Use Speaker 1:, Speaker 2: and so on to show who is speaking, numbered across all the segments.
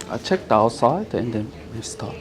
Speaker 1: I check the outside and then we start.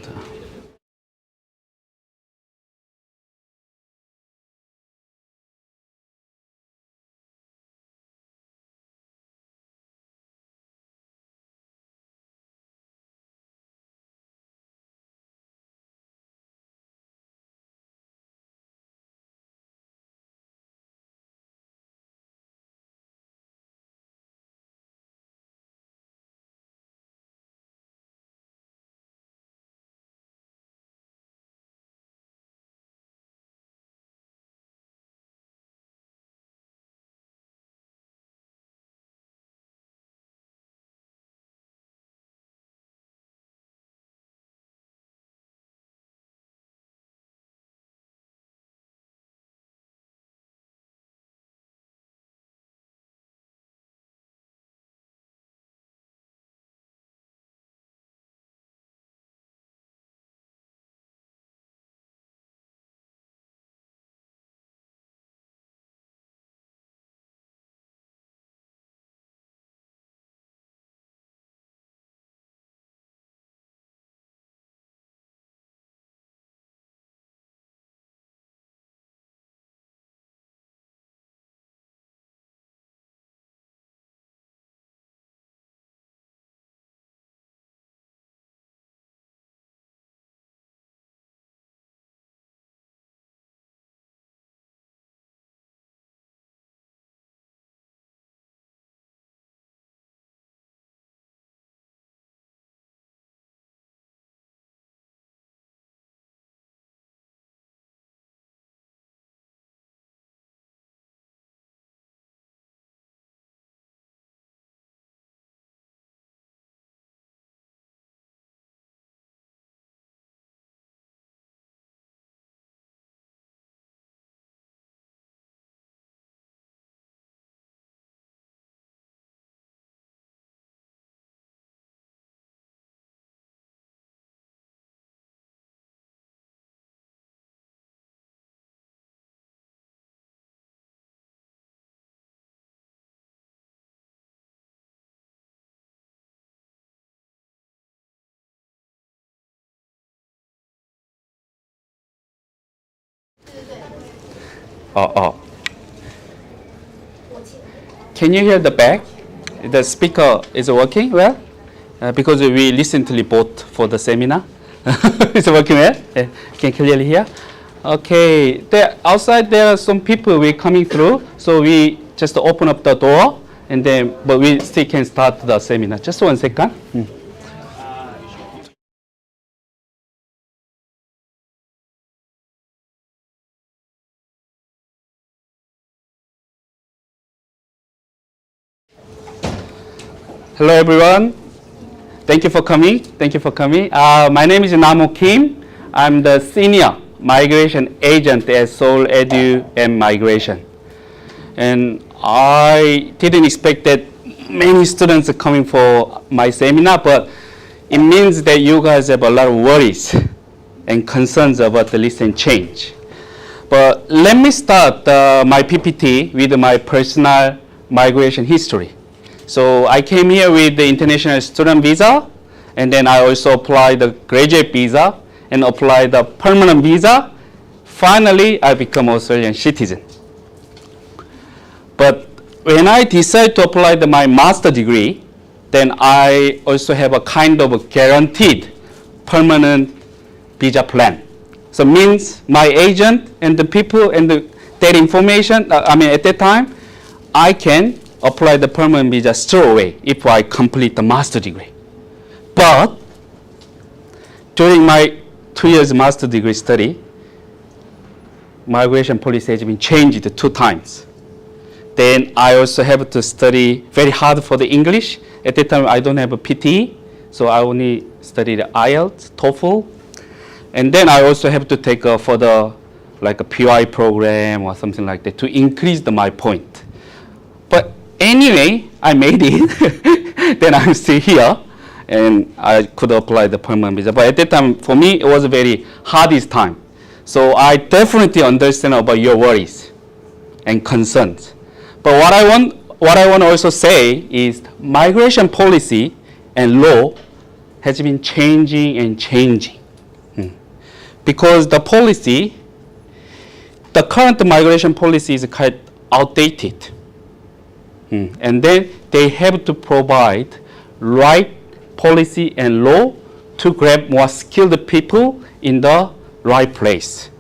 Speaker 1: Oh, oh. Can you hear the back? The speaker is working well? Because we recently bought for the seminar. It's working well? Can clearly hear? Okay, outside there are some people we coming through, so we just open up the door, and then, but we still can start the seminar. Just 1 second. Hello everyone. Thank you for coming. Thank you for coming. My name is Namo Kim. I'm the senior migration agent at Seoul Edu and Migration. And I didn't expect that many students are coming for my seminar, but it means that you guys have a lot of worries and concerns about the recent change. But let me start my PPT with my personal migration history. So I came here with the international student visa, and then I also applied the graduate visa and applied the permanent visa. Finally, I become Australian citizen. But when I decide to apply my master degree, then I also have a kind of a guaranteed permanent visa plan. So it means my agent and the people and that information, at that time, I can apply the permanent visa straight away if I complete the master degree. But during my 2 years master degree study, migration policy has been changed 2 times. Then I also have to study very hard for the English. At that time, I don't have a PTE, so I only study the IELTS, TOEFL. And then I also have to take for the like a PY program or something like that to increase my point. But anyway, I made it. Then I'm still here, and I could apply the permanent visa. But at that time, for me, it was a very hardest time. So I definitely understand about your worries and concerns. But what I want to also say is migration policy and law has been changing and changing. Because the policy, the current migration policy is quite outdated. And then they have to provide right policy and law to grab more skilled people in the right place.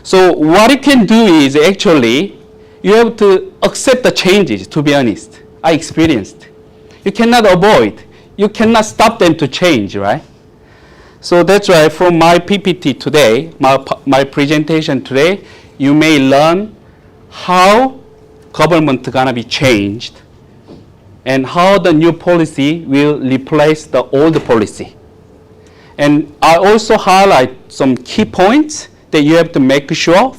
Speaker 1: So what you can do is actually, you have to accept the changes, to be honest. I experienced. You cannot avoid. You cannot stop them to change, right? So that's why from my PPT today, my presentation today, you may learn how government gonna be changed and how the new policy will replace the old policy. And I also highlight some key points that you have to make sure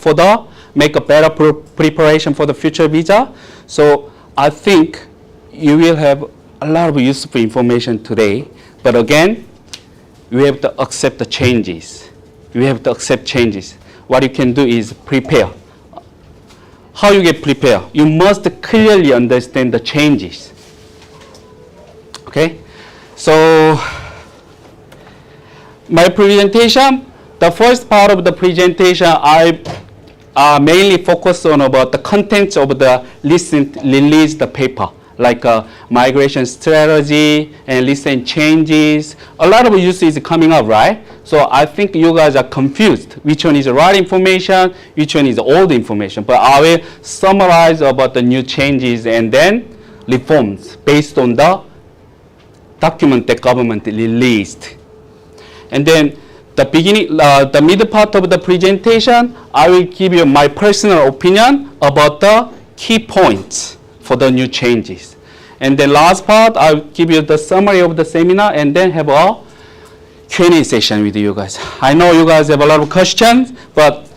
Speaker 1: make a better preparation for the future visa. So I think you will have a lot of useful information today. But again, we have to accept the changes. We have to accept changes. What you can do is prepare. How you get prepared? You must clearly understand the changes. Okay? So, my presentation, the first part of the presentation, I mainly focus on about the contents of the recent released paper, like migration strategy and recent changes. A lot of use is coming up, right? So I think you guys are confused. Which one is the right information? Which one is old information? But I will summarize about the new changes and then reforms based on the document that government released. And then the middle part of the presentation, I will give you my personal opinion about the key points for the new changes. And the last part, I'll give you the summary of the seminar and then have a Q&A session with you guys. I know you guys have a lot of questions, but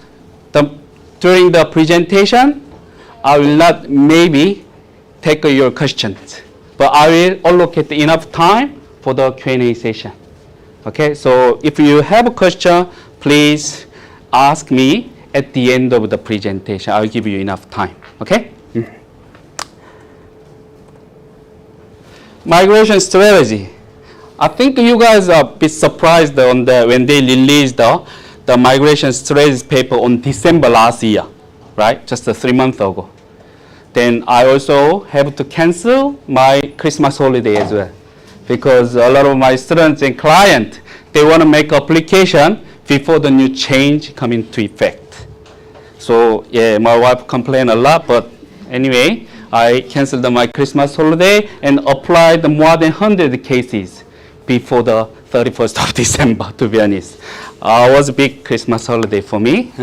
Speaker 1: during the presentation, I will not maybe take your questions, but I will allocate enough time for the Q&A session. Okay, so if you have a question, please ask me at the end of the presentation. I'll give you enough time, okay? Migration strategy. I think you guys are a bit surprised when they released the migration strategy paper on December last year, right? Just 3 months ago. Then I also have to cancel my Christmas holiday as well, because a lot of my students and clients, they want to make application before the new change come into effect. So yeah, my wife complained a lot, but anyway, I canceled my Christmas holiday and applied more than 100 cases before the 31st of December, to be honest. It was a big Christmas holiday for me.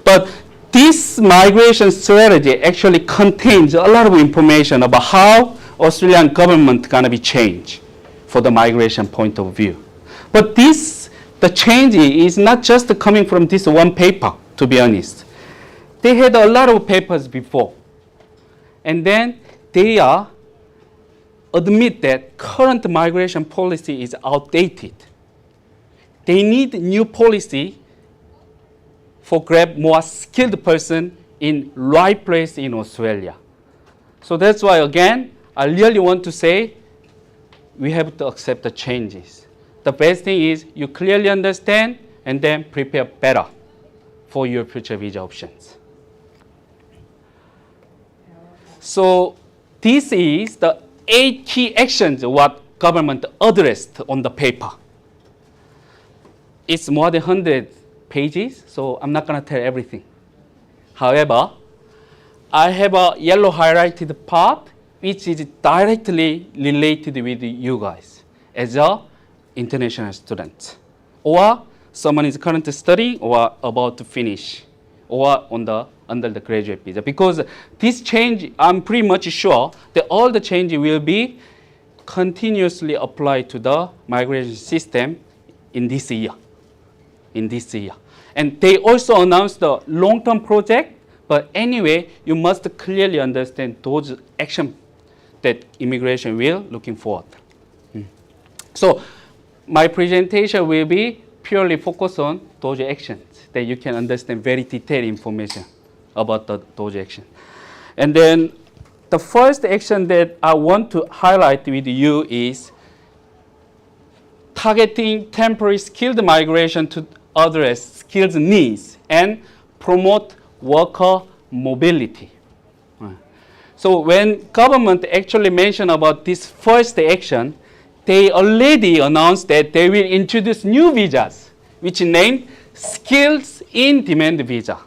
Speaker 1: But this migration strategy actually contains a lot of information about how Australian government gonna be changed for the migration point of view. But the change is not just coming from this one paper, to be honest. They had a lot of papers before. And then they admit that current migration policy is outdated. They need new policy for grab more skilled person in right place in Australia. So that's why, again, I really want to say we have to accept the changes. The best thing is you clearly understand and then prepare better for your future visa options. So this is the 8 key actions what government addressed on the paper. It's more than 100 pages, so I'm not going to tell everything. However, I have a yellow highlighted part which is directly related with you guys as a international student, or someone is currently studying or about to finish, or under the graduate visa. Because this change, I'm pretty much sure that all the change will be continuously applied to the migration system in this year. And they also announced the long-term project, but anyway, you must clearly understand those actions that immigration will looking forward. So my presentation will be purely focused on those actions that you can understand very detailed information about those actions. And then the first action that I want to highlight with you is targeting temporary skilled migration to address skills needs and promote worker mobility. So when government actually mentioned about this first action, they already announced that they will introduce new visas, which named Skills in Demand Visa.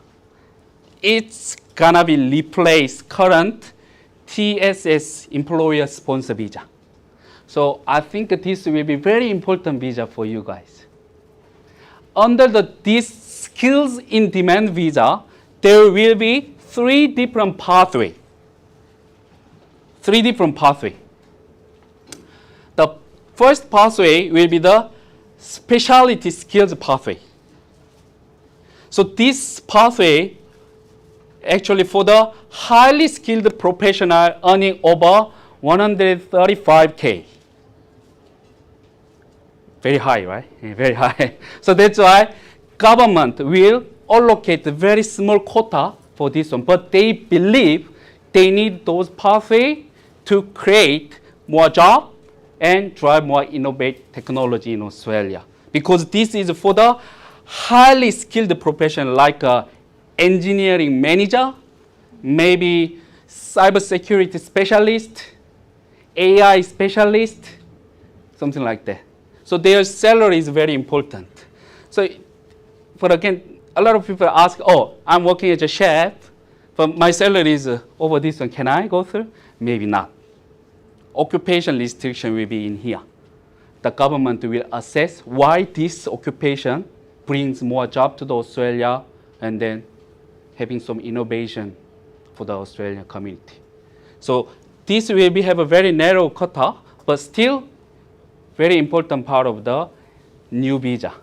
Speaker 1: It's gonna be replace current TSS employer sponsor visa. So I think this will be very important visa for you guys. Under this Skills in Demand Visa, there will be three different pathways. The first pathway will be the specialty skills pathway. So this pathway actually for the highly skilled professional earning over 135K. Very high, right? Very high. So that's why government will allocate a very small quota for this one. But they believe they need those pathways to create more jobs and drive more innovative technology in Australia. Because this is for the highly skilled profession like engineering manager, maybe cybersecurity specialist, AI specialist, something like that. So their salary is very important. So, but again, a lot of people ask, oh, I'm working as a chef, but my salary is over this one. Can I go through? Maybe not. Occupation restriction will be in here. The government will assess why this occupation brings more jobs to the Australia and then having some innovation for the Australian community. So this will have a very narrow quota, but still very important part of the new visa.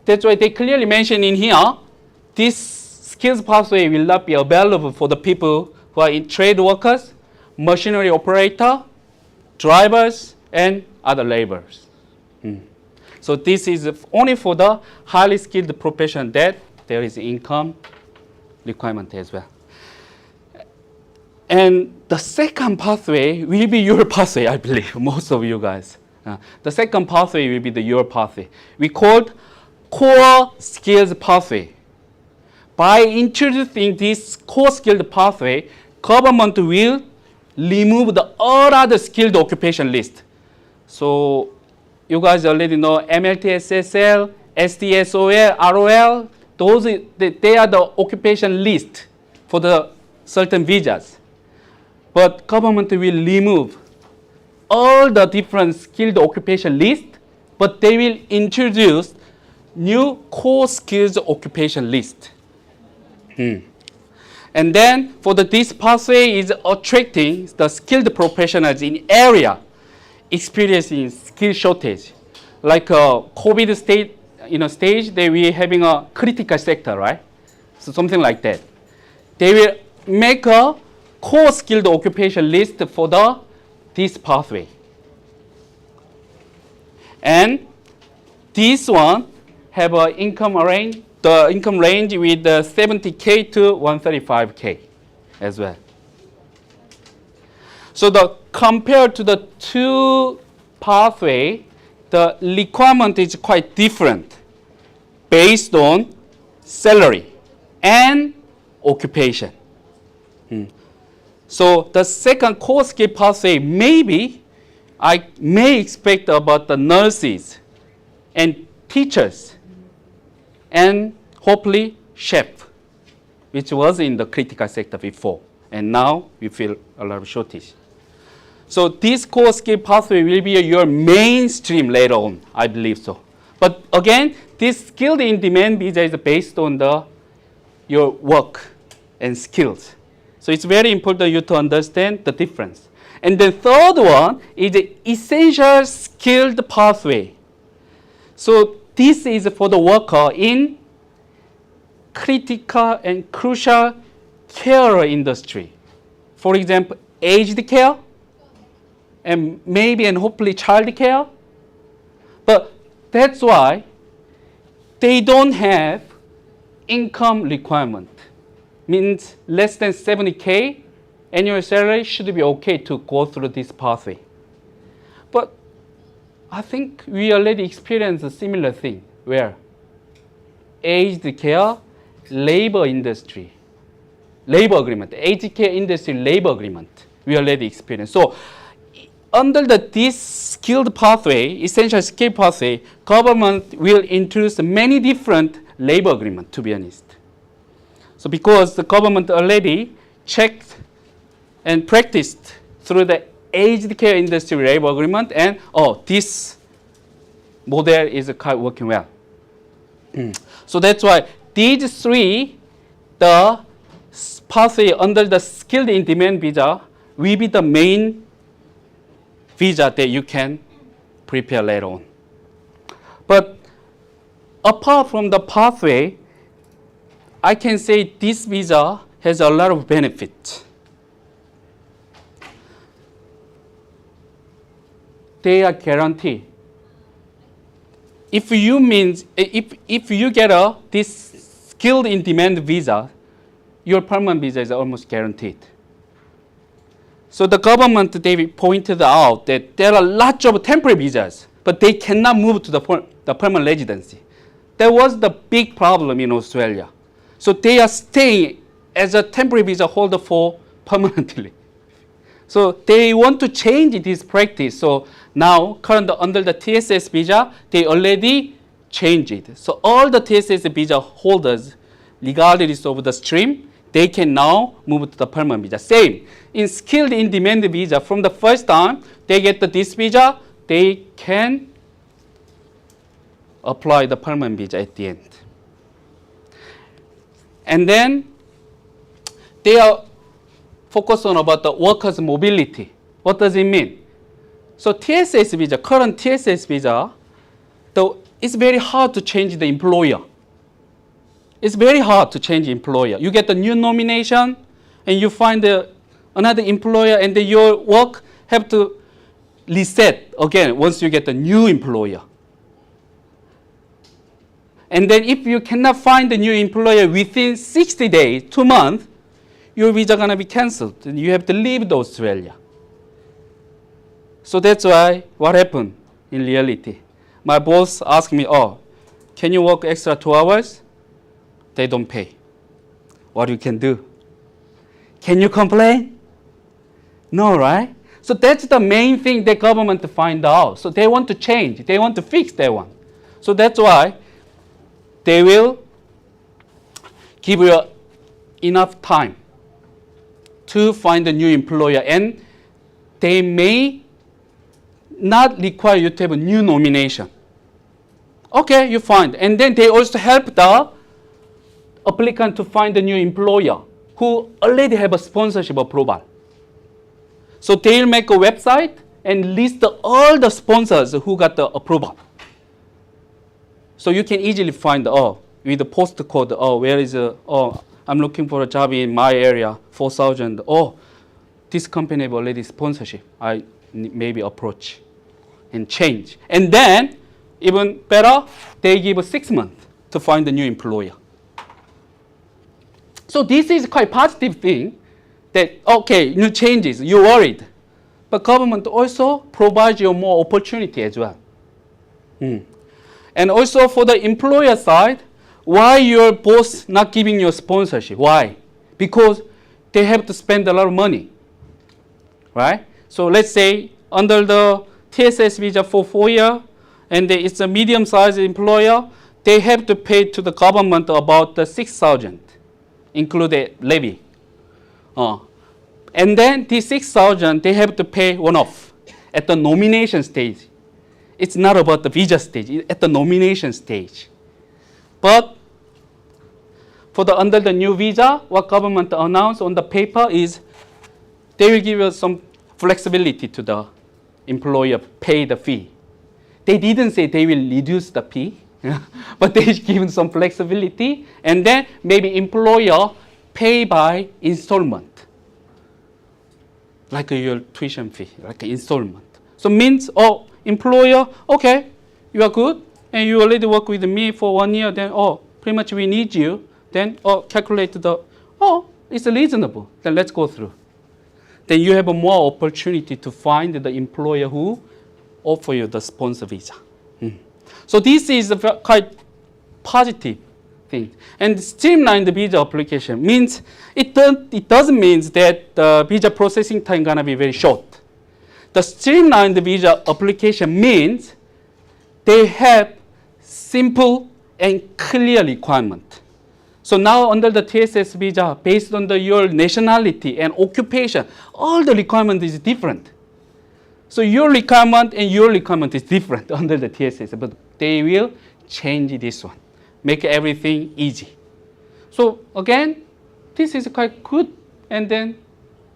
Speaker 1: That's why they clearly mention in here, this skills pathway will not be available for the people who are in trade workers, machinery operator, drivers, and other laborers. So this is only for the highly skilled profession that there is income requirement as well. And the second pathway will be your pathway, I believe, most of you guys. The second pathway will be your pathway. We called core skills pathway. By introducing this core skilled pathway, government will remove the all other skilled occupation list. So you guys already know MLTSSL, SDSOL, ROL, they are the occupation list for the certain visas. But government will remove all the different skilled occupation list, but they will introduce new core skills occupation list. And then for this pathway is attracting the skilled professionals in area experiencing skill shortage. Like COVID stage, they will having a critical sector, right? So something like that. They will make a core skilled occupation list for this pathway. And this one have an income range, the income range with 70K to 135K as well. So compared to the two pathway, the requirement is quite different based on salary and occupation. So the second core skill pathway, maybe I may expect about the nurses and teachers and hopefully chef, which was in the critical sector before. And now we feel a lot of shortage. So this core skill pathway will be your mainstream later on, I believe so. But again, this skilled in demand visa is based on your work and skills. So it's very important you to understand the difference. And the third one is the essential skilled pathway. So this is for the worker in critical and crucial care industry. For example, aged care, and maybe and hopefully child care. But that's why they don't have income requirement. Means less than 70K annual salary should be okay to go through this pathway. But I think we already experienced a similar thing where aged care labor industry, labor agreement, aged care industry labor agreement, we already experienced. So under this skilled pathway, essential skill pathway, government will introduce many different labor agreements, to be honest. So because the government already checked and practiced through the aged care industry labor agreement, and this model is working well. So that's why these three, the pathway under the skilled in demand visa will be the main visa that you can prepare later on. But apart from the pathway, I can say this visa has a lot of benefits. They are guaranteed. If you get this skilled in demand visa, your permanent visa is almost guaranteed. So the government, they pointed out that there are lots of temporary visas, but they cannot move to the permanent residency. That was the big problem in Australia. So they are staying as a temporary visa holder for permanently. So they want to change this practice. So now, currently under the TSS visa, they already changed it. So all the TSS visa holders, regardless of the stream, they can now move to the permanent visa. Same, in skilled in demand visa, from the first time they get this visa, they can apply the permanent visa at the end. And then they are focused on about the workers' mobility. What does it mean? So TSS visa, current TSS visa, it's very hard to change the employer. It's very hard to change employer. You get the new nomination, and you find another employer, and then your work have to reset again once you get the new employer. And then if you cannot find a new employer within 60 days, 2 months, your visa gonna be canceled, and you have to leave Australia. So that's why what happened in reality. My boss asked me, can you work extra 2 hours? They don't pay. What you can do? Can you complain? No, right? So that's the main thing the government find out. So they want to change. They want to fix that one. So that's why they will give you enough time to find a new employer, and they may not require you to have a new nomination. Okay, you find. And then they also help the applicant to find a new employer who already have a sponsorship approval. So they'll make a website and list all the sponsors who got the approval. So you can easily find, with the postcode, where is I'm looking for a job in my area, 4,000. This company have already sponsorship. I maybe approach and change. And then, even better, they give 6 months to find a new employer. So this is quite positive thing that, new changes, you're worried. But government also provides you more opportunity as well. And also for the employer side, why your boss not giving you sponsorship? Why? Because they have to spend a lot of money, right? So let's say under the TSS visa for 4 years, and it's a medium-sized employer, they have to pay to the government about 6,000, included levy. And then the 6,000 they have to pay one-off at the nomination stage. It's not about the visa stage, it's at the nomination stage. But for under the new visa, what government announced on the paper is they will give us some flexibility to the employer pay the fee. They didn't say they will reduce the fee, but they given some flexibility, and then maybe employer pay by installment, like your tuition fee, like installment. So means, employer, okay, you are good, and you already work with me for 1 year, then, pretty much we need you, then, calculate it's reasonable, then let's go through. Then you have a more opportunity to find the employer who offer you the sponsor visa. So this is a quite positive thing. And streamlined visa application means it doesn't mean that the visa processing time gonna be very short. The streamlined visa application means they have simple and clear requirement. So now under the TSS visa, based on your nationality and occupation, all the requirement is different. So your requirement and your requirement is different under the TSS, but they will change this one, make everything easy. So again, this is quite good, and then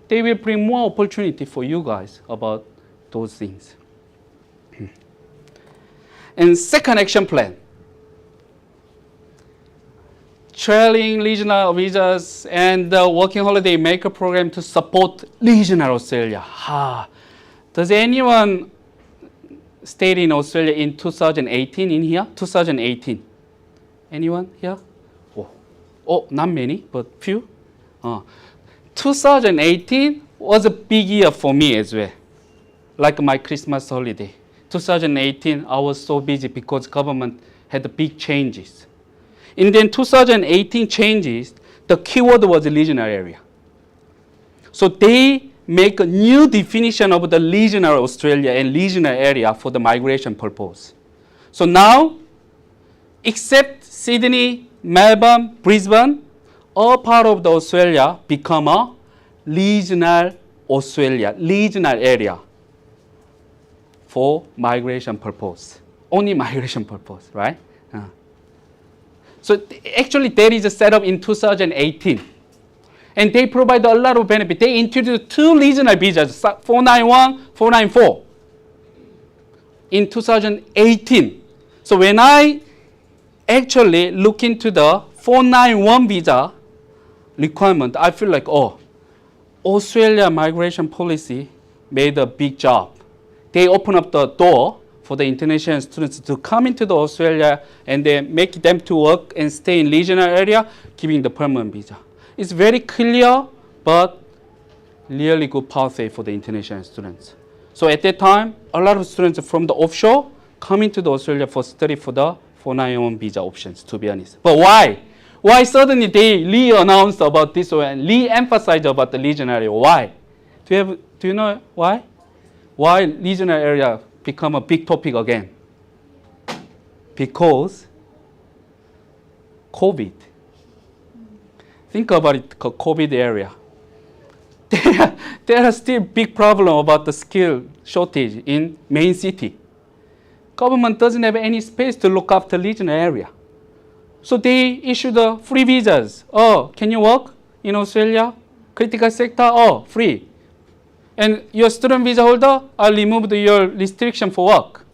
Speaker 1: they will bring more opportunity for you guys about those things. And second action plan, trailing regional visas and the working holiday maker program to support regional Australia. Does anyone stayed in Australia in 2018 in here? 2018. Anyone here? Oh, not many, but few. 2018 was a big year for me as well, like my Christmas holiday. 2018, I was so busy because government had big changes. And then 2018 changes, the keyword was regional area. So they make a new definition of the regional Australia and regional area for the migration purpose. So now, except Sydney, Melbourne, Brisbane, all part of the Australia become a regional Australia, regional area for migration purpose. Only migration purpose, right? So actually that is set up in 2018. And they provide a lot of benefit. They introduced 2 regional visas, 491, 494, in 2018. So when I actually look into the 491 visa requirement, I feel like, Australia migration policy made a big job. They open up the door for the international students to come into the Australia and then make them to work and stay in regional area, giving the permanent visa. It's very clear, but really good pathway for the international students. So at that time, a lot of students from the offshore come into the Australia for study for the 491 visa options, to be honest. But why? Why suddenly they re-announced about this and re-emphasized about the regional area? Why? Do you know why? Why regional area become a big topic again? Because COVID. Think about it, COVID area. There are still big problem about the skill shortage in main city. Government doesn't have any space to look after regional area. So they issue the free visas. Can you work in Australia? Critical sector, free. And your student visa holder, I'll remove your restriction for work.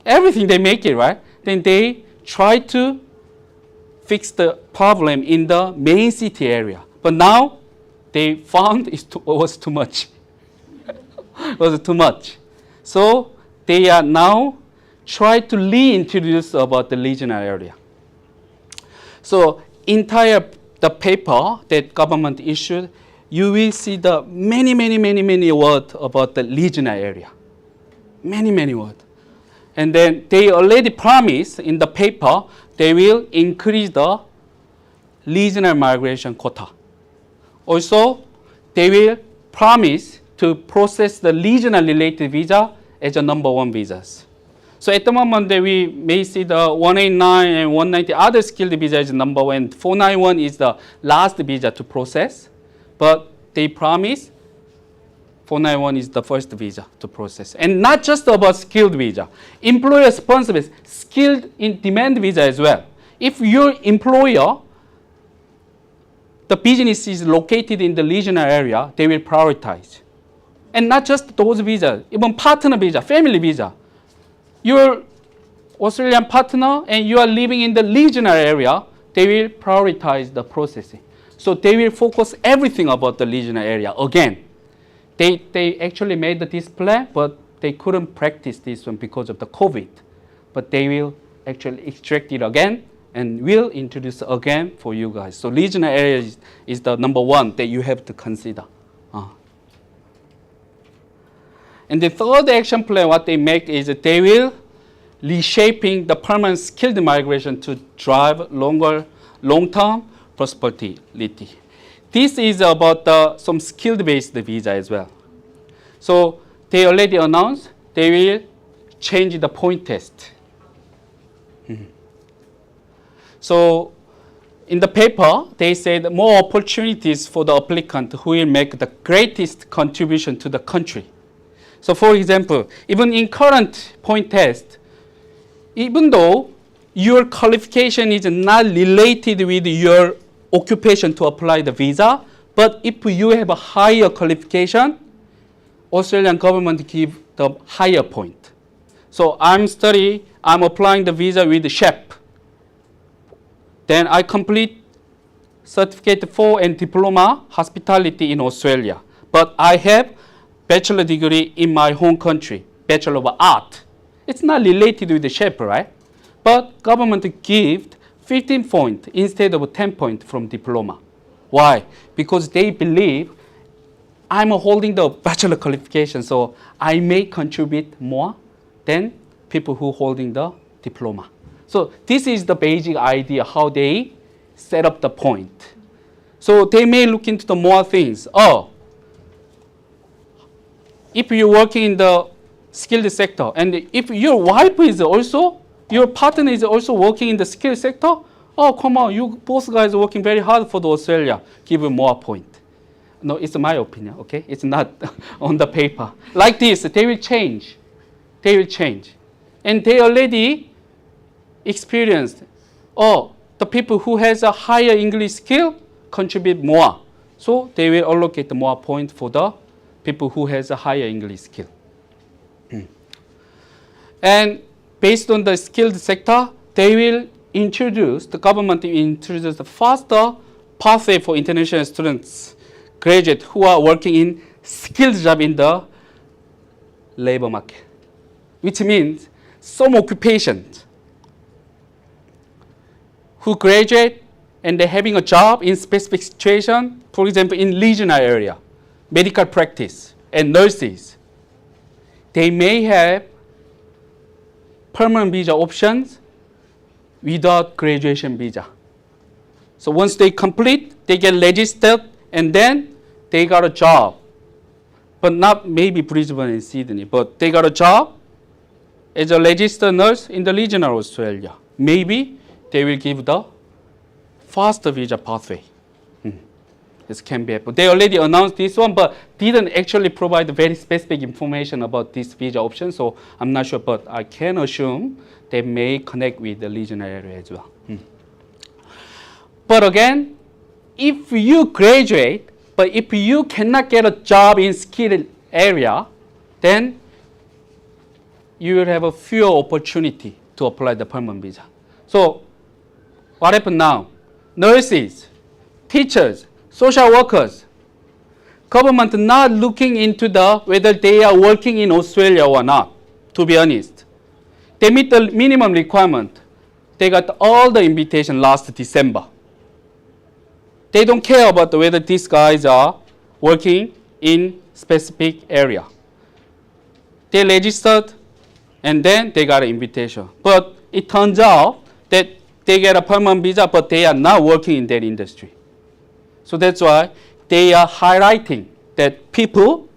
Speaker 1: Everything they make it, right? Then they try to fix the problem in the main city area. But now they found it was too much. It was too much. So they are now trying to reintroduce about the regional area. So the paper that government issued, you will see the many words about the regional area. Many words. And then they already promised in the paper they will increase the regional migration quota. Also, they will promise to process the regional related visa as a #1 visas. So at the moment we may see the 189 and 190 other skilled visa is #1. 491 is the last visa to process, but they promise 491 is the first visa to process. And not just about skilled visa. Employer sponsored skilled in demand visa as well. If your employer, the business is located in the regional area, they will prioritize. And not just those visas, even partner visa, family visa. Your Australian partner and you are living in the regional area, they will prioritize the processing. So they will focus everything about the regional area again. They actually made this plan, but they couldn't practice this one because of the COVID. But they will actually extract it again and will introduce again for you guys. So regional area is the #1 that you have to consider. And the third action plan, what they make is that they will reshaping the permanent skilled migration to drive long-term prosperity. This is about some skill-based visa as well. So they already announced they will change the point test. So in the paper, they said more opportunities for the applicant who will make the greatest contribution to the country. So for example, even in current point test, even though your qualification is not related with your occupation to apply the visa, but if you have a higher qualification, Australian government give the higher point. So I'm applying the visa with chef. Then I complete certificate 4 and diploma hospitality in Australia. But I have bachelor degree in my home country, Bachelor of Art. It's not related with the chef, right? But government give 15 points instead of 10 points from diploma. Why? Because they believe I'm holding the bachelor qualification, so I may contribute more than people who holding the diploma. So this is the basic idea how they set up the point. So they may look into the more things. Oh, if you're working in the skilled sector, and if your wife is also, your partner is also working in the skilled sector, oh, come on, you both guys are working very hard for the Australia, give you more point. No, it's my opinion, okay? It's not on the paper. Like this, they will change. They will change. And they already experienced, oh, the people who has a higher English skill contribute more. So they will allocate more points for the people who has a higher English skill. And based on the skilled sector, they will introduce, the government will introduce the faster pathway for international students, graduates who are working in skilled job in the labor market, which means some occupations who graduate and they're having a job in specific situation, for example, in regional area, medical practice, and nurses, they may have permanent visa options without graduation visa. So once they complete, they get registered, and then they got a job. But not maybe Brisbane and Sydney, but they got a job as a registered nurse in the regional Australia. Maybe they will give the faster visa pathway. This can be happen. They already announced this one, but didn't actually provide very specific information about this visa option, so I'm not sure, but I can assume they may connect with the regional area as well. But again, if you graduate, but if you cannot get a job in skilled area, then you will have a fewer opportunity to apply the permanent visa. So what happened now? Nurses, teachers, social workers, government not looking into whether they are working in Australia or not, to be honest. They meet the minimum requirement. They got all the invitation last December. They don't care about whether these guys are working in specific area. They registered and then they got an invitation. But it turns out that they get a permanent visa, but they are not working in that industry. So that's why they are highlighting that people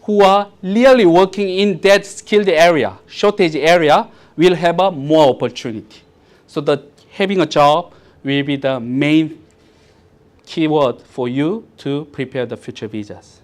Speaker 1: who are really working in that skilled area, shortage area, will have a more opportunity. So that having a job will be the main keyword for you to prepare the future visas.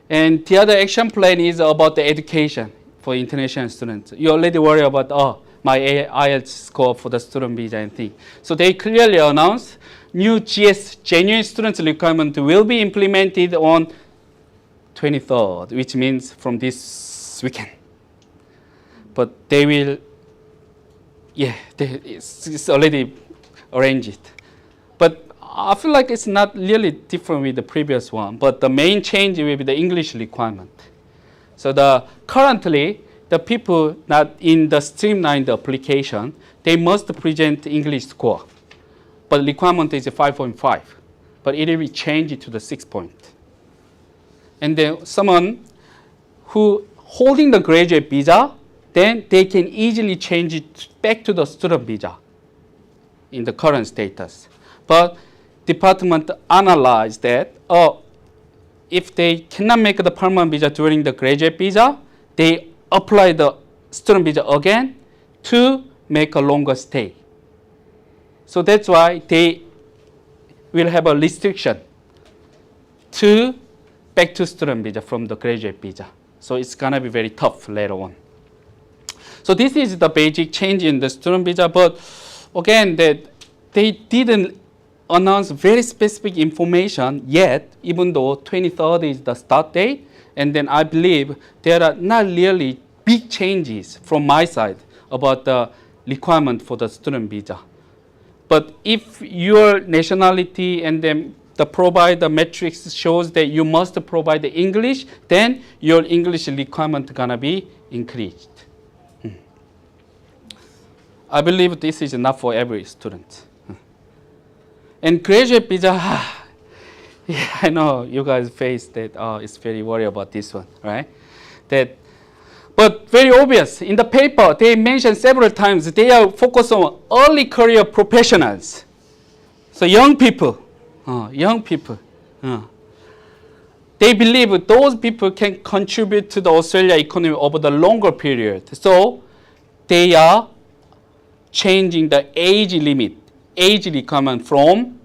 Speaker 1: And the other action plan is about the education for international students. You already worry about, oh, my IELTS score for the student visa and thing. So they clearly announced new GS, genuine students requirement, will be implemented on 23rd, which means from this weekend. But they will, it's already arranged. But I feel like it's not really different with the previous one, but the main change will be the English requirement. So currently, the people not in the streamlined application, they must present English score, but requirement is 5.5. but it will be changed to the 6 point. And then someone who holding the graduate visa, then they can easily change it back to the student visa in the current status. But department analyzed that, if they cannot make the permanent visa during the graduate visa, they apply the student visa again to make a longer stay. So that's why they will have a restriction to back to student visa from the graduate visa. So it's gonna be very tough later on. So this is the basic change in the student visa, but again, that they didn't announce very specific information yet, even though 23rd is the start date. And then I believe there are not really big changes from my side about the requirement for the student visa. But if your nationality and then the provider matrix shows that you must provide the English, then your English requirement gonna be increased. I believe this is not for every student. And graduate visa, yeah, I know you guys face that, it's very worried about this one, right? But very obvious, in the paper, they mentioned several times, they are focused on early career professionals. So young people. They believe those people can contribute to the Australia economy over the longer period. So they are changing the age limit, age requirement from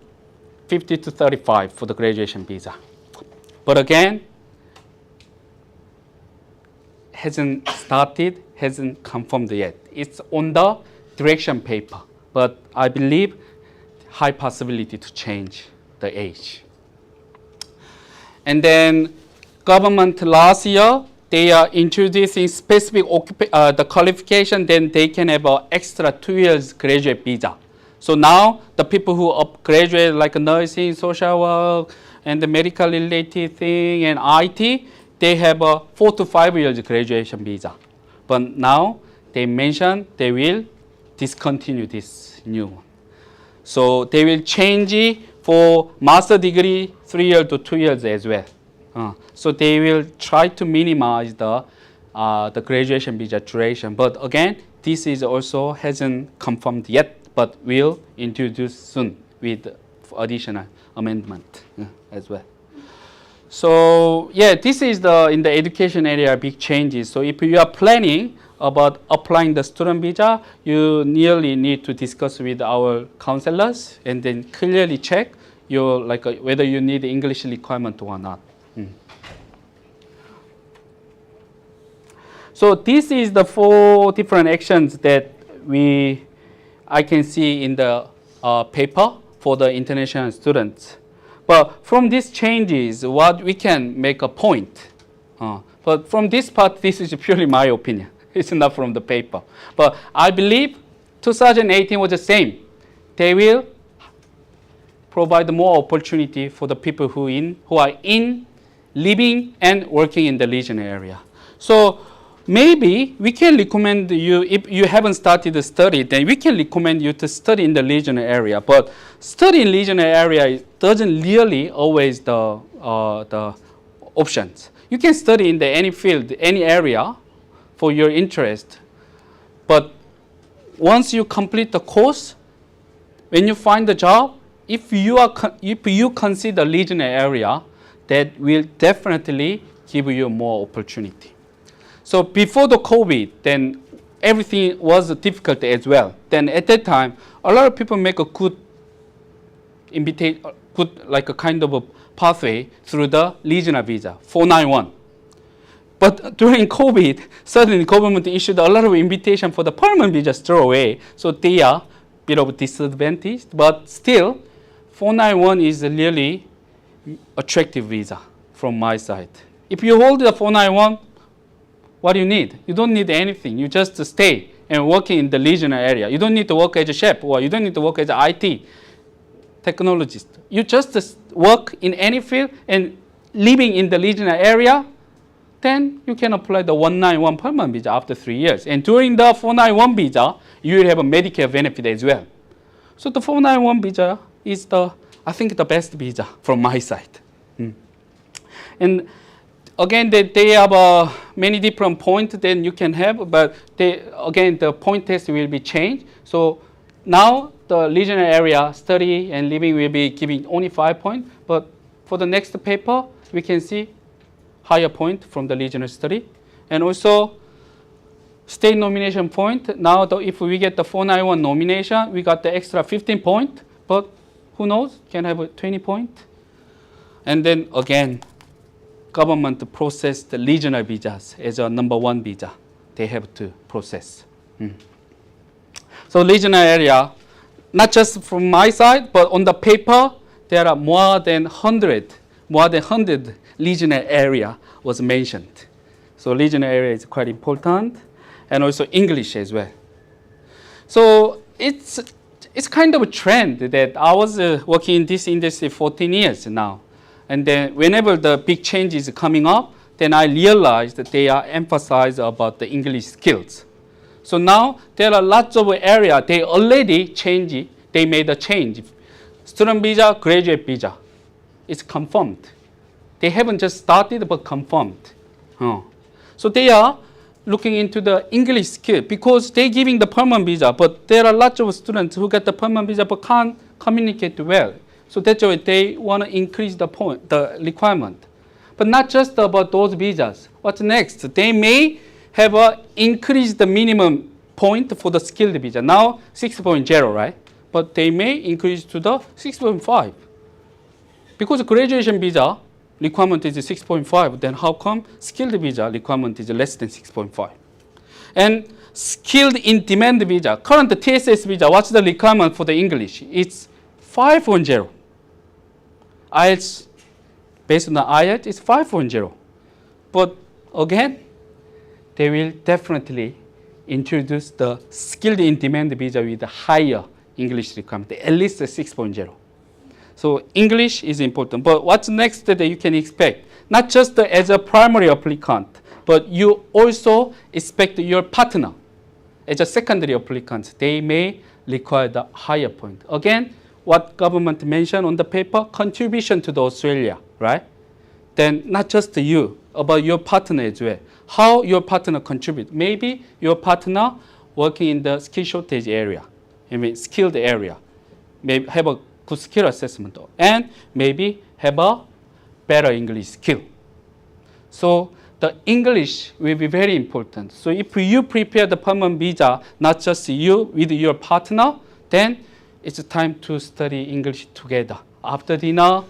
Speaker 1: 50 to 35 for the graduation visa. But again, hasn't started, hasn't confirmed yet. It's on the direction paper, but I believe high possibility to change the age. And then government last year, they are introducing specific the qualification, then they can have an extra 2 years graduate visa. So now the people who graduate like nursing, social work, and the medical related thing and IT, they have a 4 to 5 years graduation visa. But now they mention they will discontinue this new one. So they will change it for master degree 3 years to 2 years as well. So they will try to minimize the graduation visa duration. But again, this is also hasn't confirmed yet, but will introduce soon with additional amendment as well. So yeah, this is in the education area big changes. So if you are planning about applying the student visa, you nearly need to discuss with our counselors and then clearly check your whether you need English requirement or not. So this is the 4 different actions that I can see in the paper for the international students. But from these changes, what we can make a point. But from this part, this is purely my opinion. It's not from the paper. But I believe 2018 was the same. They will provide more opportunity for the people who are living and working in the regional area. So maybe we can recommend you, if you haven't started the study, then we can recommend you to study in the regional area. But study in regional area doesn't really always the options. You can study in any field, any area for your interest. But once you complete the course, when you find the job, if you consider regional area, that will definitely give you more opportunity. So before the COVID, then everything was difficult as well. Then at that time, a lot of people make a good like a kind of a pathway through the regional visa, 491. But during COVID, suddenly government issued a lot of invitation for the permanent visa straight away. So they are a bit of disadvantaged, but still, 491 is a really attractive visa from my side. If you hold the 491, what do you need? You don't need anything. You just stay and work in the regional area. You don't need to work as a chef, or you don't need to work as an IT technologist. You just work in any field and living in the regional area, then you can apply the 191 permanent visa after 3 years. And during the 491 visa, you will have a Medicare benefit as well. So the 491 visa is the I think the best visa from my side. And again, they have many different points that you can have, but again, the point test will be changed. So now the regional area study and living will be giving only 5 points, but for the next paper, we can see higher point from the regional study. And also state nomination point. Now if we get the 491 nomination, we got the extra 15 point, but who knows, can have a 20 point. And then again, government process the regional visas as a number 1 visa. They have to process. So regional area, not just from my side, but on the paper, there are more than 100 regional area was mentioned. So regional area is quite important, and also English as well. So it's kind of a trend that I was working in this industry 14 years now. And then whenever the big change is coming up, then I realized that they are emphasized about the English skills. So now there are lots of areas they already changed. They made a change. Student visa, graduate visa, it's confirmed. They haven't just started, but confirmed. So they are looking into the English skill because they're giving the permanent visa, but there are lots of students who get the permanent visa but can't communicate well. So that's why they want to increase the requirement. But not just about those visas. What's next? They may have increased the minimum point for the skilled visa. Now 6.0, right? But they may increase to the 6.5. Because graduation visa requirement is 6.5, then how come skilled visa requirement is less than 6.5? And skilled in demand visa, current TSS visa, what's the requirement for the English? It's 5.0. IELTS, based on the IELTS, it's 5.0. But again, they will definitely introduce the skilled in demand visa with a higher English requirement, at least a 6.0. So English is important. But what's next that you can expect? Not just as a primary applicant, but you also expect your partner as a secondary applicant. They may require the higher point. Again, what government mentioned on the paper, contribution to the Australia, right? Then not just you, about your partner as well. How your partner contribute. Maybe your partner working in the skill shortage area, skilled area. Maybe have a good skill assessment, and maybe have a better English skill. So the English will be very important. So if you prepare the permanent visa, not just you with your partner, then it's time to study English together. After dinner,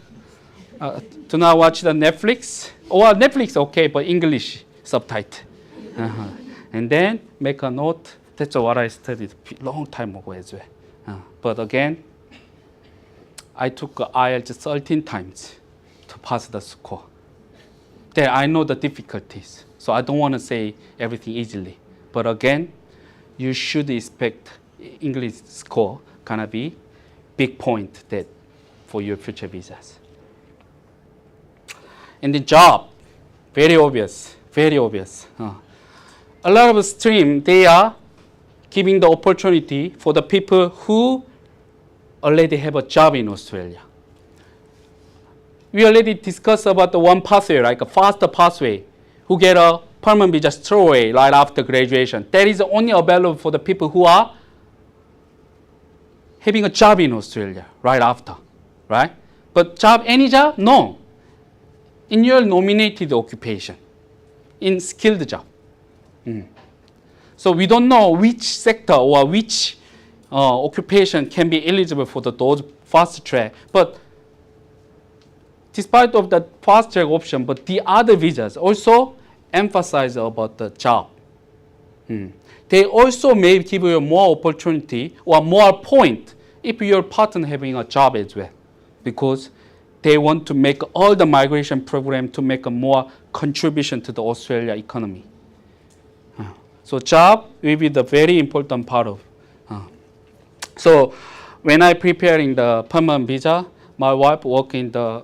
Speaker 1: do not watch the Netflix. Or Netflix, okay, but English subtitle. And then make a note. That's what I studied a long time ago as well. But again, I took IELTS 13 times to pass the score. Then I know the difficulties, so I don't want to say everything easily. But again, you should expect English score gonna be big point that for your future visas. And the job, very obvious, very obvious. A lot of stream, they are giving the opportunity for the people who already have a job in Australia. We already discussed about the one pathway, like a faster pathway, who get a permanent visa straight away right after graduation. That is only available for the people who are having a job in Australia right after, right? But job, any job? No. In your nominated occupation, in skilled job. So we don't know which sector or which occupation can be eligible for those fast track. But despite of the fast track option, but the other visas also emphasize about the job. They also may give you more opportunity or more point if your partner having a job as well, because they want to make all the migration program to make a more contribution to the Australia economy. So job will be the very important part of. So when I preparing the permanent visa, my wife work in the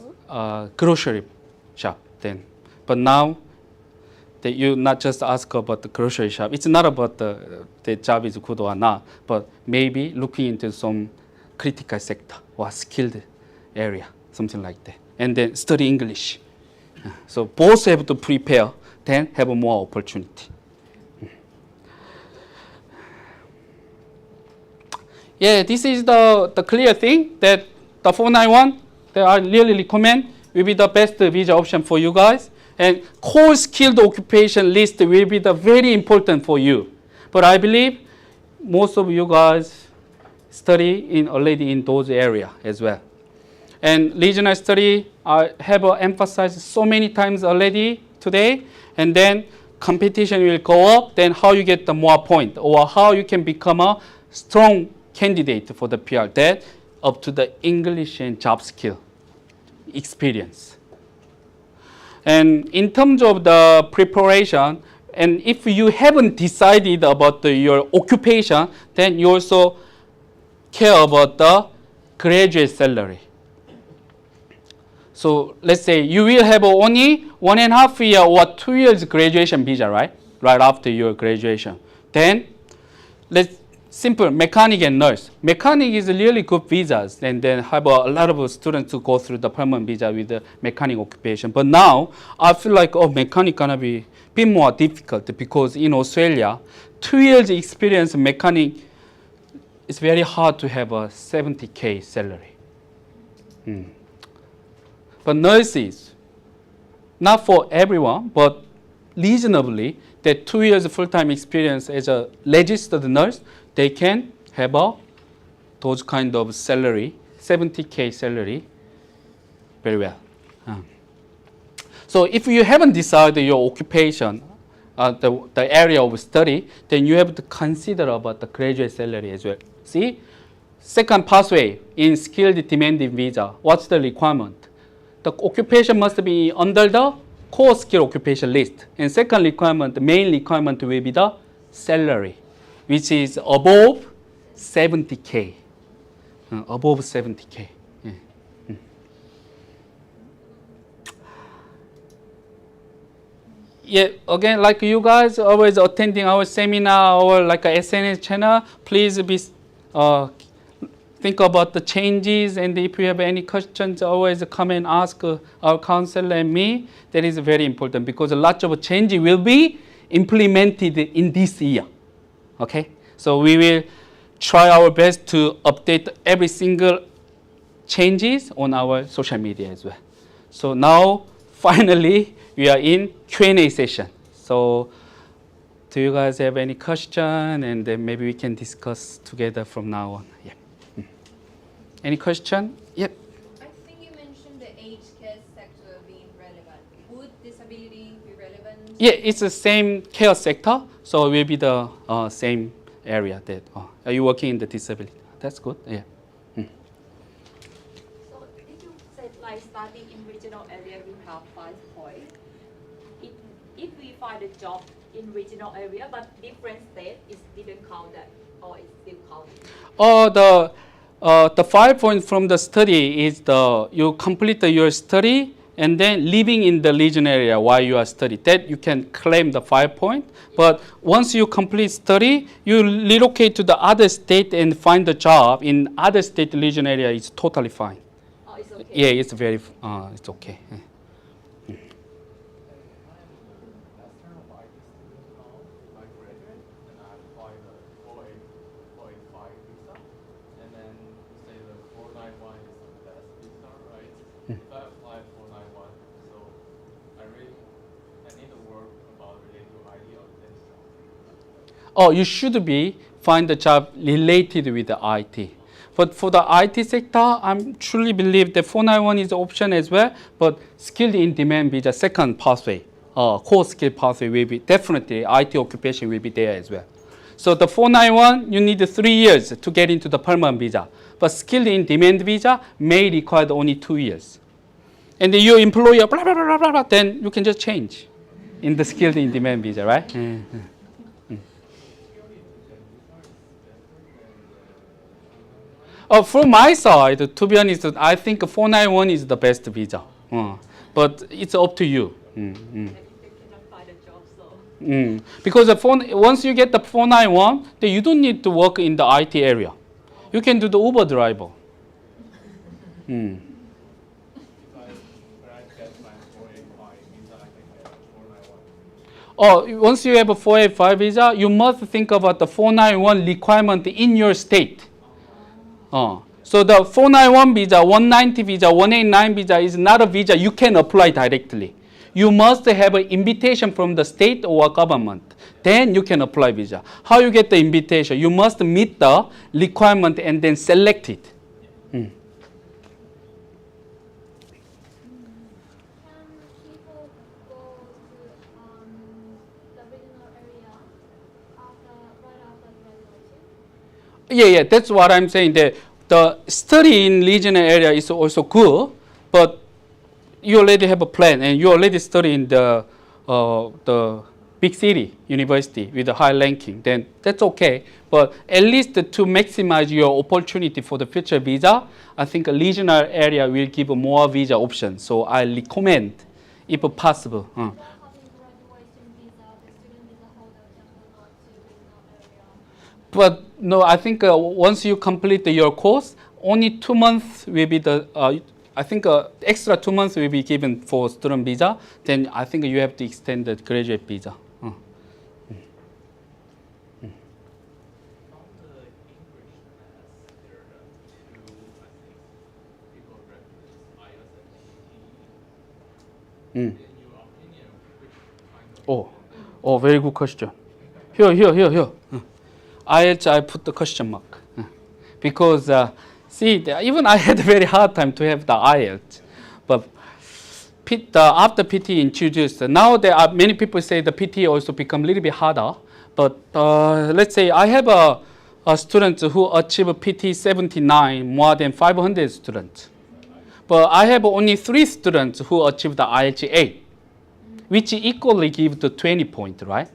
Speaker 1: grocery shop then. But now that you not just ask about the grocery shop, it's not about the job is good or not, but maybe looking into some critical sector or skilled area, something like that. And then study English. So both have to prepare, then have more opportunity. Yeah, this is the clear thing that the 491 that I really recommend will be the best visa option for you guys. And core skilled occupation list will be the very important for you. But I believe most of you guys study already in those areas as well. And regional study, I have emphasized so many times already today. And then competition will go up, then how you get the more point, or how you can become a strong candidate for the PR. That up to the English and job skill experience. And in terms of the preparation, and if you haven't decided about your occupation, then you also care about the graduate salary. So let's say you will have only 1.5 year or 2 years graduation visa, right? Right after your graduation. Then let's simple mechanic and nurse. Mechanic is really good visas, and then have a lot of students to go through the permanent visa with the mechanic occupation. But now I feel like mechanic gonna be a bit more difficult because in Australia, 2 years experience mechanic, it's very hard to have a 70K salary. But nurses, not for everyone, but reasonably, that 2 years full-time experience as a registered nurse, they can have those kind of salary, 70K salary, very well. So if you haven't decided your occupation, the area of study, then you have to consider about the graduate salary as well. See, second pathway in skilled demanding visa, what's the requirement? The occupation must be under the core skill occupation list. And second requirement, the main requirement will be the salary, which is above 70K. Above 70K. Yeah. Yeah, again, like you guys always attending our seminar or like a SNS channel, please be think about the changes, and if you have any questions, always come and ask our counselor and me. That is very important because a lot of change will be implemented in this year. Okay, so we will try our best to update every single changes on our social media as well. So now, finally, we are in Q&A session. So do you guys have any question? And then maybe we can discuss together from now on. Yeah. Any question? Yep.
Speaker 2: I think you mentioned the aged care sector being relevant. Would disability be relevant?
Speaker 1: Yeah, it's the same care sector, so it will be the same area that are you working in the disability? That's good. Yeah.
Speaker 3: So if you said like starting in regional area, we have 5 points. If we find a job in regional area but different state, it didn't count that, or it's still counting?
Speaker 1: The 5 points from the study is you complete your study and then living in the region area while you are studying. That you can claim the 5 points. But once you complete study, you relocate to the other state and find a job in other state region area. It's totally fine.
Speaker 3: Oh, it's okay.
Speaker 1: Yeah, it's very it's okay. Yeah. Oh, you should find a job related with the IT. But for the IT sector, I truly believe the 491 is an option as well, but skilled in demand visa, second pathway, core skill pathway will be definitely, IT occupation will be there as well. So the 491, you need 3 years to get into the permanent visa, but skilled in demand visa may require only 2 years. And then your employer, blah, blah, blah, blah, blah, then you can just change in the skilled in demand visa, right? From my side, to be honest, I think 491 is the best visa. But it's up to you.
Speaker 3: They cannot find a job, so.
Speaker 1: Because once you get the 491, then you don't need to work in the IT area. You can do the Uber driver. Once you have a 485 visa, you must think about the 491 requirement in your state. So the 491 visa, 190 visa, 189 visa is not a visa you can apply directly. You must have an invitation from the state or government. Then you can apply visa. How you get the invitation? You must meet the requirement and then select it.
Speaker 4: Can people go to the regional area right after graduation?
Speaker 1: Yeah, that's what I'm saying. The study in regional area is also good, but you already have a plan and you already study in the big city university with a high ranking, then that's okay. But at least to maximize your opportunity for the future visa, I think a regional area will give more visa options. So I recommend, if possible.
Speaker 4: Without having graduation visa, the student visa holder can go to regional area.
Speaker 1: But no, I think once you complete your course, only 2 months will be the, I think extra 2 months will be given for student visa. Then I think you have to extend the graduate visa.
Speaker 5: From the English class, there are two, I think, people recommend IELTS and PT. In your opinion, which kind of
Speaker 1: Oh, very good question. Here. IELTS, I put the question mark. Because, even I had a very hard time to have the IELTS. But after PT introduced, now there are many people say the PT also become a little bit harder. But let's say I have a student who achieved PT 79, more than 500 students. But I have only 3 students who achieved the IELTS 8, which equally give the 20 point, right?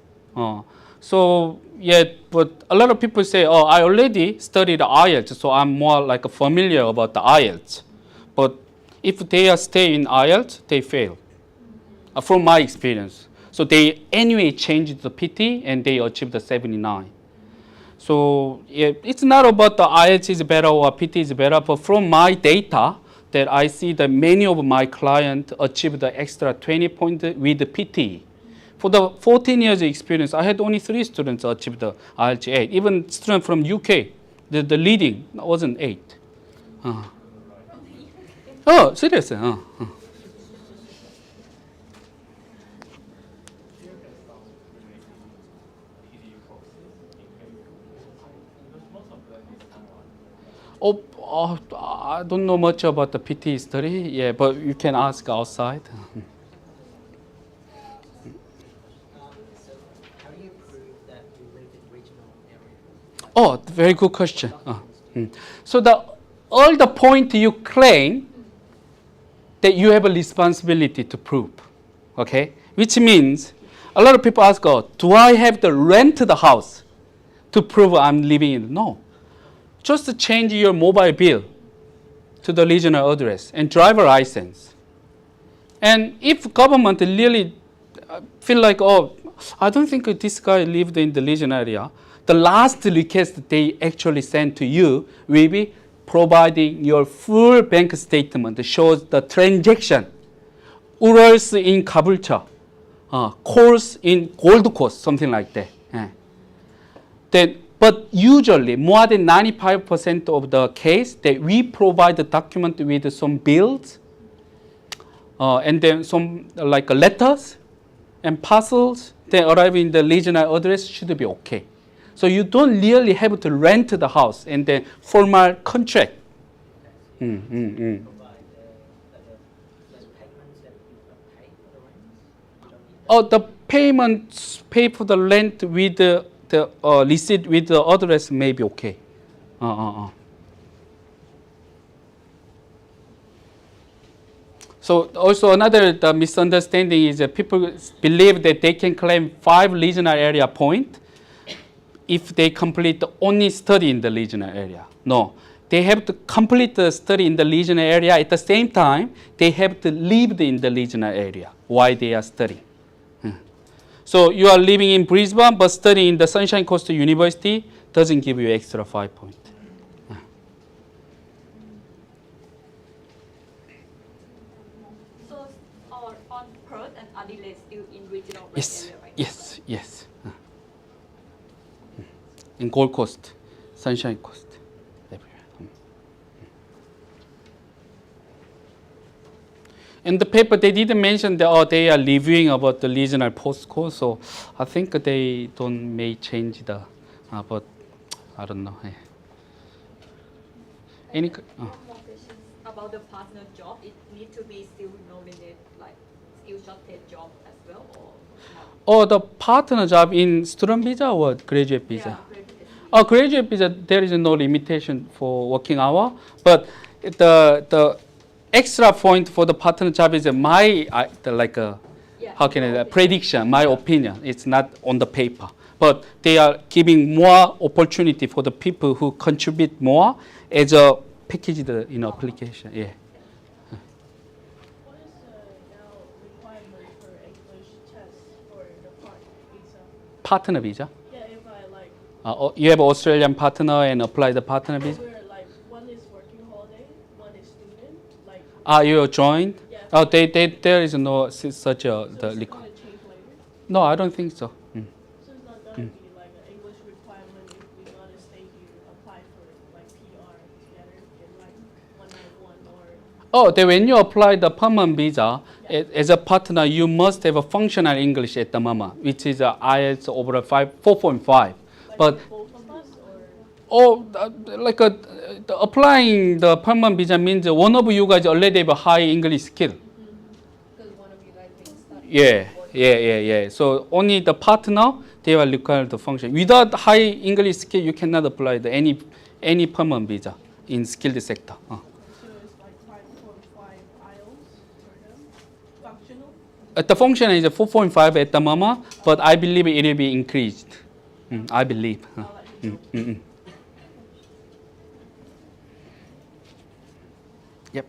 Speaker 1: So yeah, but a lot of people say, I already studied IELTS, so I'm more like familiar about the IELTS. But if they are stay in IELTS, they fail, from my experience. So they anyway changed the PT and they achieved the 79. So yeah, it's not about the IELTS is better or PT is better, but from my data that I see that many of my clients achieved the extra 20 points with the PT. For the 14 years experience, I had only 3 students achieve the IELTS 8. Even student from UK, the leading wasn't 8. Oh, serious? I don't know much about the PT study. Yeah, but you can ask outside.
Speaker 6: So how do you prove that you live in regional area?
Speaker 1: Oh, very good question. So all the point you claim that you have a responsibility to prove, okay? Which means a lot of people ask, do I have to rent the house to prove I'm living in? No. Just change your mobile bill to the regional address and driver license. And if government really feel like, I don't think this guy lived in the regional area, the last request they actually send to you will be providing your full bank statement that shows the transaction. Urals in Kabulcha, calls in Gold Coast, something like that. But usually, more than 95% of the case, that we provide the document with some bills, and then some like letters and parcels that arrive in the regional address should be okay. So you don't really have to rent the house and then formal contract.
Speaker 6: Provide those payments that you pay for the rent? You don't need that?
Speaker 1: The payments pay for the rent with the receipt with the address may be okay. So also another misunderstanding is that people believe that they can claim 5 regional area point if they complete the only study in the regional area. No, they have to complete the study in the regional area. At the same time, they have to live in the regional area while they are studying. So you are living in Brisbane but studying in the Sunshine Coast University doesn't give you extra 5 points.
Speaker 3: So on Perth and Adelaide still in regional red
Speaker 1: Yes,
Speaker 3: area right
Speaker 1: yes, yes. In Gold Coast, Sunshine Coast, everywhere. In the paper, they didn't mention that they are reviewing about the regional postcode, so I think they don't may change the, but I don't know. Any?
Speaker 3: One more question about the partner job. It need to be still nominated like skill shortage job as well, or not?
Speaker 1: Oh, the partner job in student visa or graduate visa?
Speaker 3: Yeah, graduate.
Speaker 1: Oh, graduate visa, there is no limitation for working hour, but the extra point for the partner job is my
Speaker 3: Yeah,
Speaker 1: how can I
Speaker 3: your
Speaker 1: prediction, my opinion. It's not on the paper, but they are giving more opportunity for the people who contribute more as a packaged application. Yeah.
Speaker 7: What is now requirement for English test for the
Speaker 1: Partner
Speaker 7: partner visa?
Speaker 1: visa.
Speaker 7: Yeah, if I like,
Speaker 1: You have Australian partner and apply the partner visa.
Speaker 7: where like one is working holiday, one is student, like,
Speaker 1: You joined?
Speaker 7: yeah.
Speaker 1: Oh, there is no such a
Speaker 7: So
Speaker 1: the
Speaker 7: is it
Speaker 1: requirement.
Speaker 7: gonna change later?
Speaker 1: No, I don't think so.
Speaker 7: So it's not gonna be like an English requirement if we gonna stay here, apply for like PR together in like 191 or,
Speaker 1: When you apply the permanent visa as a partner, you must have a functional English at the moment, which is IELTS over 4.5.
Speaker 7: like
Speaker 1: But
Speaker 7: for both of us or?
Speaker 1: applying the permanent visa means one of you guys already have a high English skill.
Speaker 2: Because one of you guys may study.
Speaker 1: Yeah. So only the partner they will require the function. Without high English skill, you cannot apply any permanent visa in skilled sector.
Speaker 7: So it's like 5.5 IELTS for them, functional?
Speaker 1: The function is 4.5 at the moment, but I believe it will be increased. I believe.
Speaker 7: I'll let you know.
Speaker 1: Yep.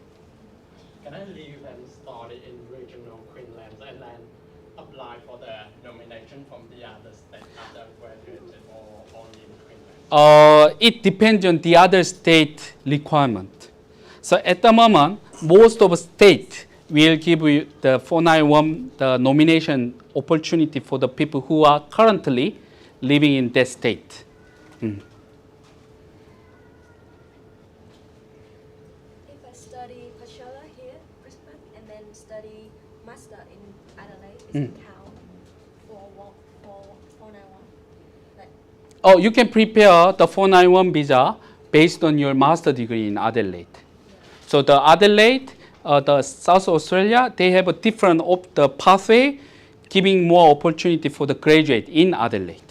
Speaker 8: Can I live and study in regional Queensland and then apply for the nomination from the other state after graduated or only in Queensland?
Speaker 1: It depends on the other state requirement. So at the moment, most of the state will give you the 491 the nomination opportunity for the people who are currently living in that state.
Speaker 4: If I study Bachelor here, Brisbane, and then study Master in Adelaide, is it count for 491? Like,
Speaker 1: You can prepare the 491 visa based on your master degree in Adelaide. So the Adelaide, the South Australia, they have a different the pathway, giving more opportunity for the graduate in Adelaide.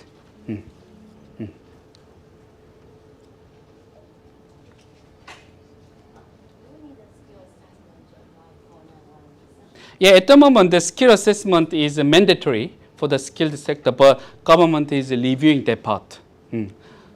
Speaker 1: Yeah, at the moment, the skill assessment is mandatory for the skilled sector, but government is reviewing that part.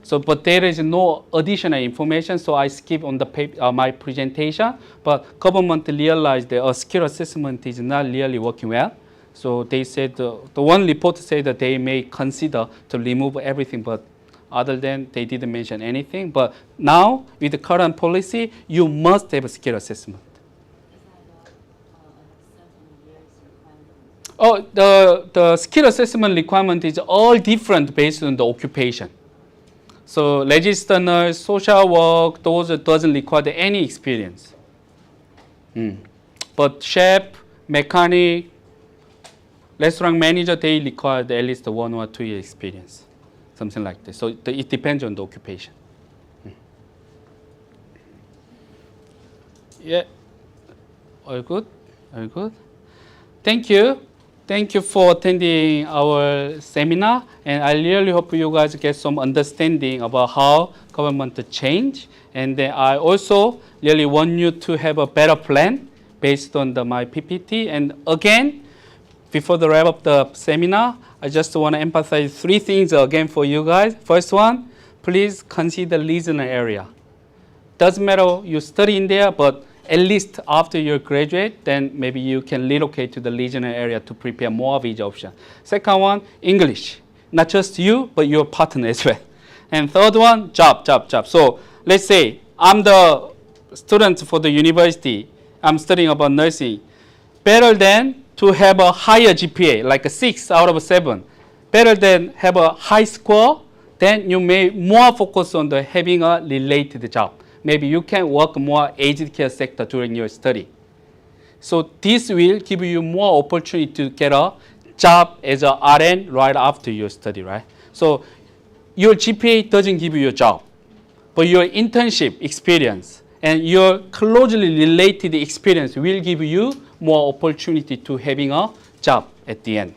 Speaker 1: So, but there is no additional information, so I skip on the my presentation. But government realized that a skill assessment is not really working well. So they said, the one report said that they may consider to remove everything, but other than they didn't mention anything. But now, with the current policy, you must have a skill assessment. The skill assessment requirement is all different based on the occupation. So registered nurse, social work, those doesn't require any experience. But chef, mechanic, restaurant manager, they require at least 1 or 2 year experience, something like this. So it depends on the occupation. Yeah, all good, all good. Thank you. Thank you for attending our seminar, and I really hope you guys get some understanding about how government change. And then I also really want you to have a better plan based on my PPT. And again, before the wrap up the seminar, I just want to emphasize 3 things again for you guys. First one, please consider regional area. Doesn't matter you study in there, but at least after you graduate, then maybe you can relocate to the regional area to prepare more visa options. Second one, English. Not just you, but your partner as well. And third one, job. So let's say I'm the student for the university. I'm studying about nursing. Better than to have a higher GPA, like a 6 out of 7, better than have a high score, then you may more focus on the having a related job. Maybe you can work more aged care sector during your study. So this will give you more opportunity to get a job as a RN right after your study, right? So your GPA doesn't give you a job, but your internship experience and your closely related experience will give you more opportunity to having a job at the end.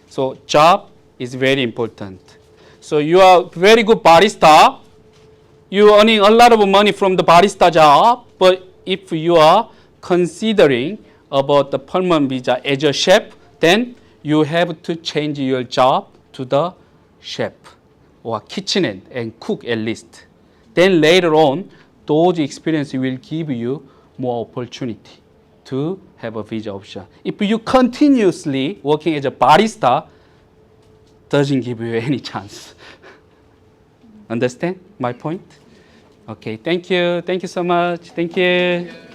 Speaker 1: So job is very important. So you are very good barista, you're earning a lot of money from the barista job, but if you are considering about the permanent visa as a chef, then you have to change your job to the chef or kitchenette and cook at least. Then later on, those experiences will give you more opportunity to have a visa option. If you continuously working as a barista, doesn't give you any chance. Understand my point? Okay, thank you. Thank you so much. Thank you.